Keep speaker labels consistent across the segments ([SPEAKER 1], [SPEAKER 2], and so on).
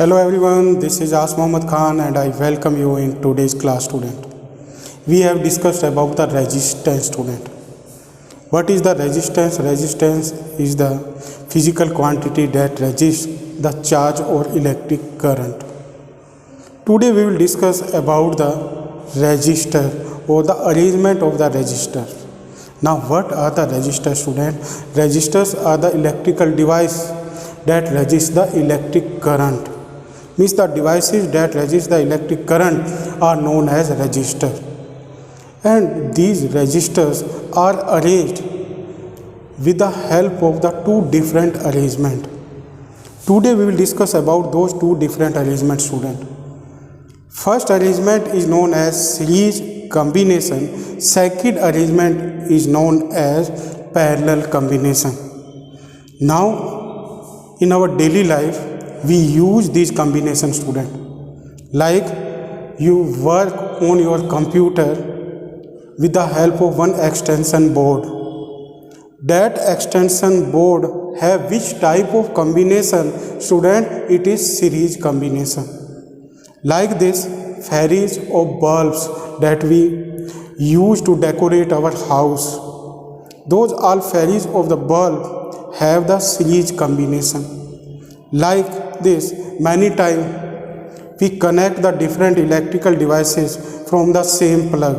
[SPEAKER 1] Hello everyone, this is As Mohammad Khan and I welcome you in today's class student. We have discussed about the resistance student. What is the resistance? Resistance is the physical quantity that resists the charge or electric current. Today we will discuss about the resistor or the arrangement of the resistor. Now what are the resistors student? Resistors are the electrical device that resist the electric current. Means the devices that resist the electric current are known as resistor, and these resistors are arranged with the help of the two different arrangement. Today we will discuss about those two different arrangements student. First arrangement is known as series combination. Second arrangement is known as parallel combination. Now in our daily life we use these combination student, like you work on your computer with the help of one extension board. That extension board have which type of combination student? It is series combination. Like this fairies of bulbs that we use to decorate our house, those all fairies of the bulb have the series combination. Like this, many times we connect the different electrical devices from the same plug.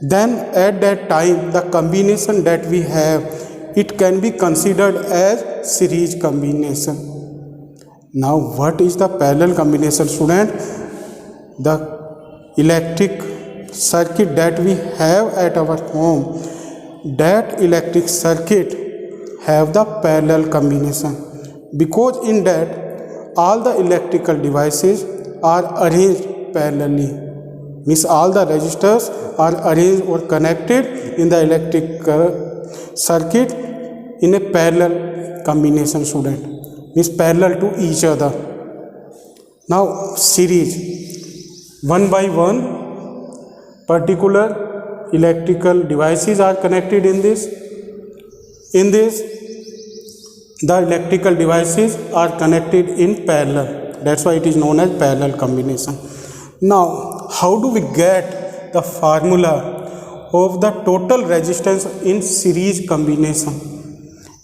[SPEAKER 1] Then at that time the combination that we have, it can be considered as series combination. Now what is the parallel combination student? The electric circuit that we have at our home, that electric circuit have the parallel combination, because in that all the electrical devices are arranged parallelly. Means all the resistors are arranged or connected in the electric circuit in a parallel combination student, means parallel to each other. Now series, one by one particular electrical devices are connected in this. The electrical devices are connected in parallel. That's why it is known as parallel combination. Now, how do we get the formula of the total resistance in series combination?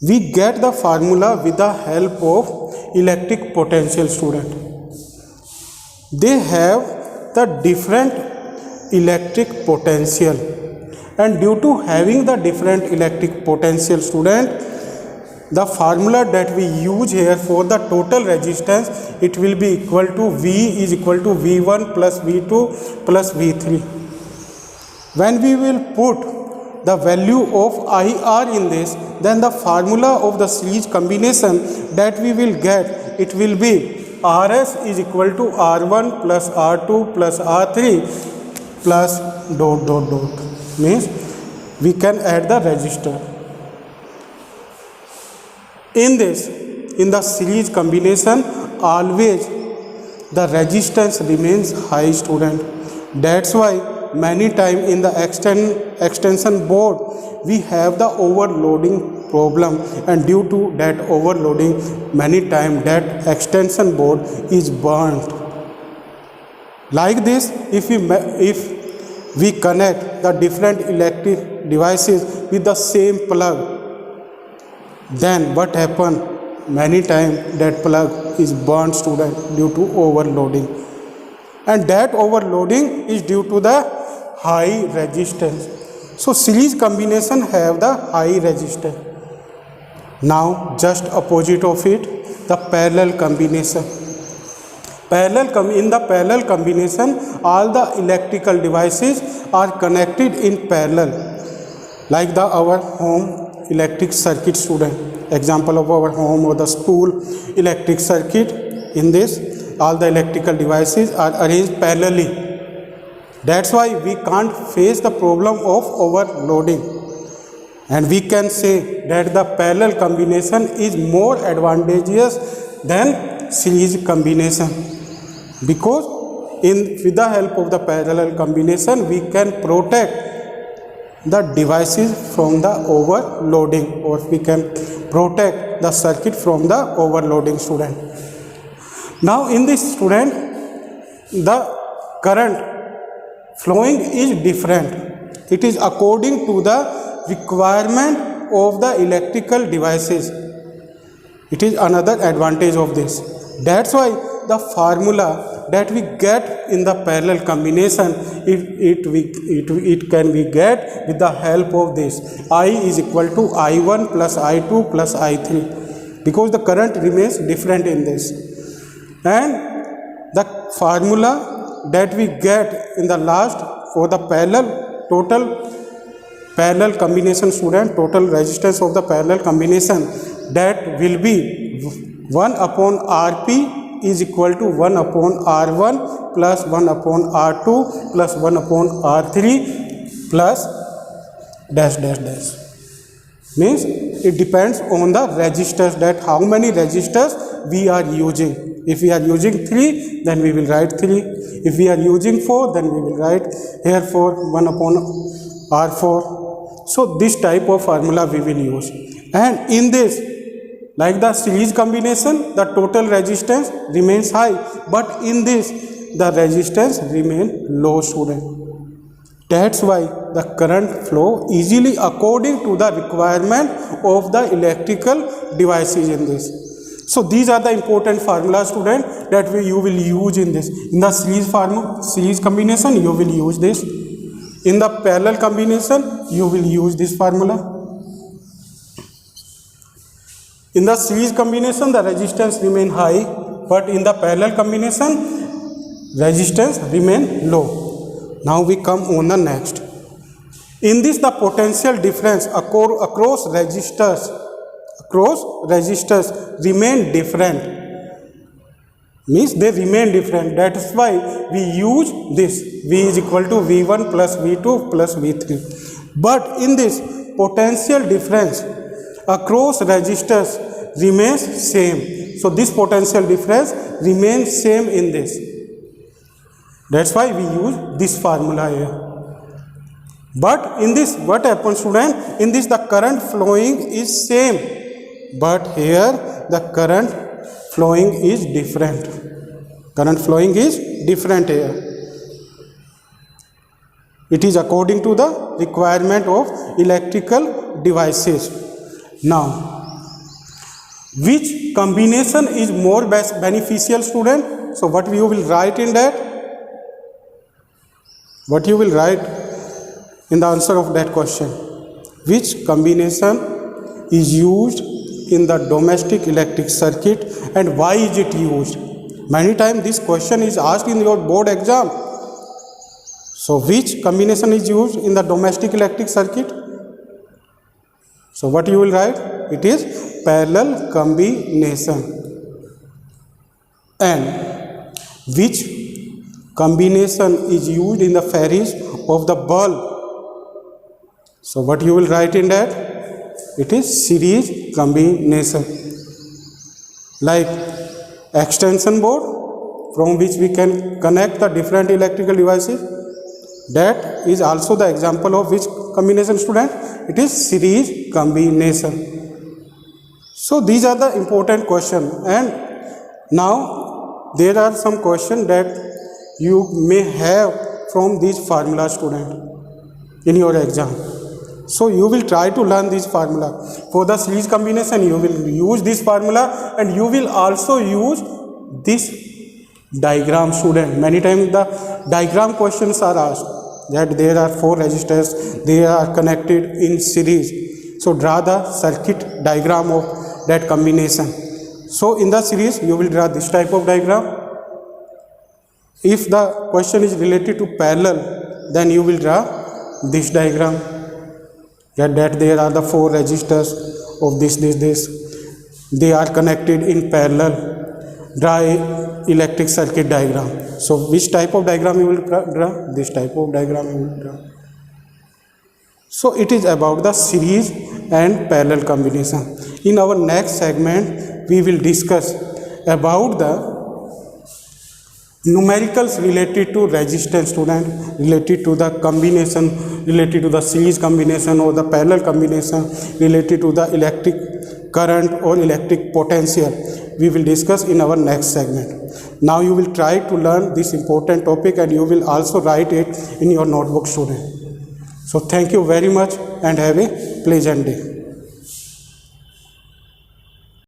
[SPEAKER 1] We get the formula with the help of electric potential student. They have the different electric potential, and due to having the different electric potential student, the formula that we use here for the total resistance, it will be equal to V is equal to V1 plus V2 plus V3. When we will put the value of IR in this, then the formula of the series combination that we will get, it will be RS is equal to R1 plus R2 plus R3 plus ... Means we can add the resistor. In this, in the series combination, always the resistance remains high student. That's why many times in the extension board we have the overloading problem, and due to that overloading many times that extension board is burnt. Like this, if we connect the different electric devices with the same plug, then what happen? Many times that plug is burnt student due to overloading, and that overloading is due to the high resistance. So series combination have the high resistance. Now just opposite of it, the parallel combination. In the parallel combination, all the electrical devices are connected in parallel, like our home electric circuit student. Example of our home or the school electric circuit. In this, all the electrical devices are arranged parallelly. That's why we can't face the problem of overloading, and we can say that the parallel combination is more advantageous than series combination, because with the help of the parallel combination we can protect the devices from the overloading, or we can protect the circuit from the overloading student. Now in this student, the current flowing is different. It is according to the requirement of the electrical devices. It is another advantage of this. That's why the formula that we get in the parallel combination, it can be get with the help of this. I is equal to I1 plus I2 plus I3, because the current remains different in this. And the formula that we get in the last for the total parallel combination student, total resistance of the parallel combination, that will be 1 upon Rp is equal to 1 upon R1 plus 1 upon R2 plus 1 upon R3 plus dash dash dash. Means it depends on the resistors, that how many resistors we are using. If we are using 3, then we will write 3. If we are using 4, then we will write here 4, 1 upon R4. So this type of formula we will use. And in this, like the series combination, the total resistance remains high, but in this the resistance remain low, student. That's why the current flow easily according to the requirement of the electrical devices in this. So these are the important formulas, student, that you will use in this. In the series combination, you will use this. In the parallel combination, you will use this formula. In the series combination, the resistance remain high, but in the parallel combination, resistance remain low. Now we come on the next. In this, the potential difference across resistors remain different. Means they remain different. That is why we use this. V is equal to V1 plus V2 plus V3. But in this, potential difference across resistors remains same. So this potential difference remains same in this. That's why we use this formula here. But in this, what happens, student? In this, the current flowing is same, but here the current flowing is different. Current flowing is different here. It is according to the requirement of electrical devices. Now, which combination is more beneficial, student? So what you will write in that? What you will write in the answer of that question? Which combination is used in the domestic electric circuit and why is it used? Many times this question is asked in your board exam. So which combination is used in the domestic electric circuit? So what you will write? It is parallel combination. And which combination is used in the Faraday of the bulb? So what you will write in that? It is series combination. Like extension board, from which we can connect the different electrical devices. That is also the example of which combination, student? It is series combination. So these are the important questions. And now there are some questions that you may have from these formula, student, in your exam. So you will try to learn this formula. For the series combination, you will use this formula and you will also use this diagram, student. Many times the diagram questions are asked, that there are 4 resistors, they are connected in series. So draw the circuit diagram of that combination. So in the series, you will draw this type of diagram. If the question is related to parallel, then you will draw this diagram. That there are the 4 resistors of this. They are connected in parallel. Draw a electric circuit diagram. So which type of diagram you will draw? This type of diagram you will draw. So it is about the series and parallel combination. In our next segment, we will discuss about the numericals related to resistance, student, related to the combination, related to the series combination or the parallel combination, related to the electric current or electric potential. we will discuss in our next segment. Now you will try to learn this important topic and you will also write it in your notebook, student. So thank you very much and have a pleasant day.